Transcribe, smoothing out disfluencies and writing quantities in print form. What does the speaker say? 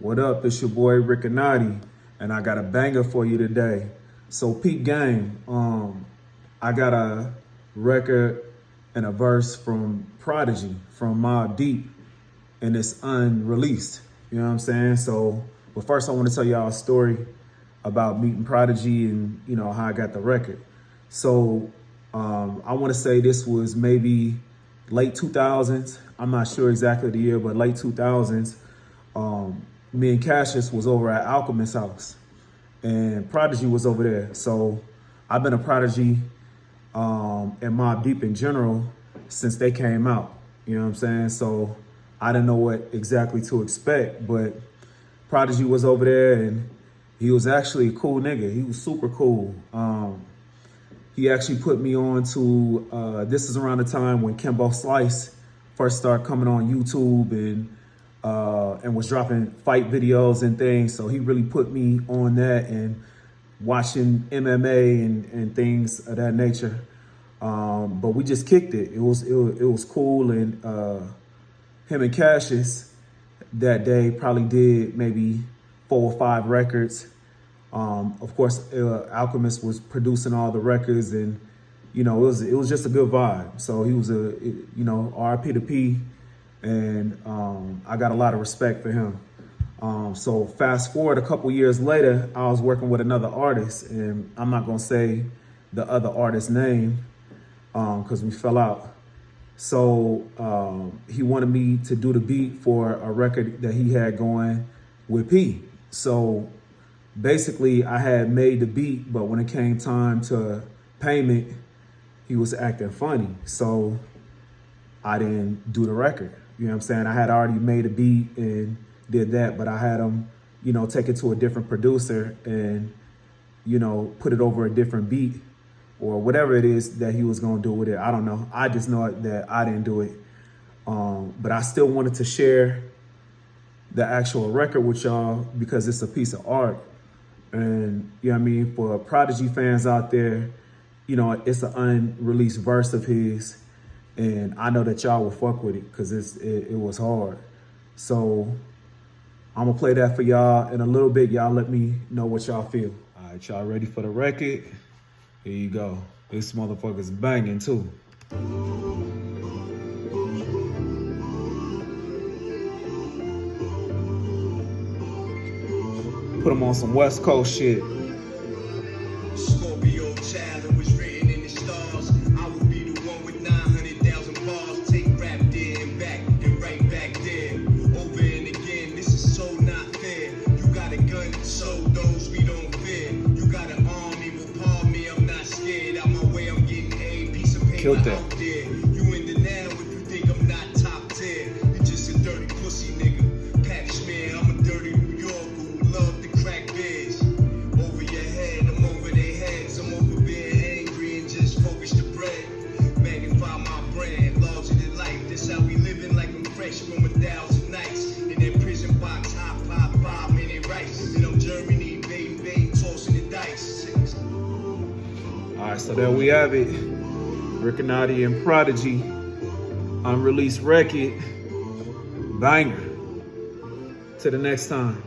What up? It's your boy Rikanatti, and I got a banger for you today. So peep game, I got a record and a verse from Prodigy, from Mobb Deep, and it's unreleased. You know what I'm saying? So, but first I want to tell y'all a story about meeting Prodigy and how I got the record. So I want to say this was maybe late 2000s. I'm not sure exactly the year, but late 2000s. Me and Cassius was over at Alchemist's house, and Prodigy was over there. So I've been a Prodigy and Mobb Deep in general since they came out. You know what I'm saying? So I didn't know what exactly to expect, but Prodigy was over there, and he was actually a cool nigga. He was super cool. He actually put me on to, this is around the time when Kimbo Slice first started coming on YouTube and was dropping fight videos and things. So he really put me on that and watching MMA and things of that nature. But we just kicked it. It was cool. And him and Cassius that day probably did maybe 4 or 5 records. Of course, Alchemist was producing all the records, and it was just a good vibe. So he was RIP to P, and I got a lot of respect for him. So fast forward a couple years later, I was working with another artist, and I'm not gonna say the other artist's name because we fell out. So he wanted me to do the beat for a record that he had going with P. So basically, I had made the beat, but when it came time to payment, he was acting funny. So I didn't do the record. You know what I'm saying? I had already made a beat and did that, but I had him, take it to a different producer and, put it over a different beat or whatever it is that he was going to do with it. I don't know. I just know that I didn't do it. But I still wanted to share the actual record with y'all because it's a piece of art. And, for Prodigy fans out there, it's an unreleased verse of his. And I know that y'all will fuck with it because it was hard. So I'm going to play that for y'all in a little bit. Y'all let me know what y'all feel. All right, y'all ready for the record? Here you go. This motherfucker's banging too. Put him on some West Coast shit. Scorpio child, it was written in the stars. I would be the one with 900,000 bars. Take rap there and back and right back there. Over and again, this is so not fair. You got a gun, so those we don't fear. You got an army, will palm me, I'm not scared. Out my way, I'm getting a piece of paper out there. You in the now if you think I'm not top tier. You just a dirty pussy nigga. Pap smear, I'm a dirty New Yorker who love the crack biz. Over your head, I'm over their heads. I'm over being angry and just focus the bread. Magnify my brand, larger than life. This how we living like I'm fresh from 1,000 nights. In that prison box, hot pot, 5-minute rice. And I'm Germany, baby, tossing the dice. All right, so there we have it. Rikanatti and Prodigy, unreleased record, banger. Till the next time.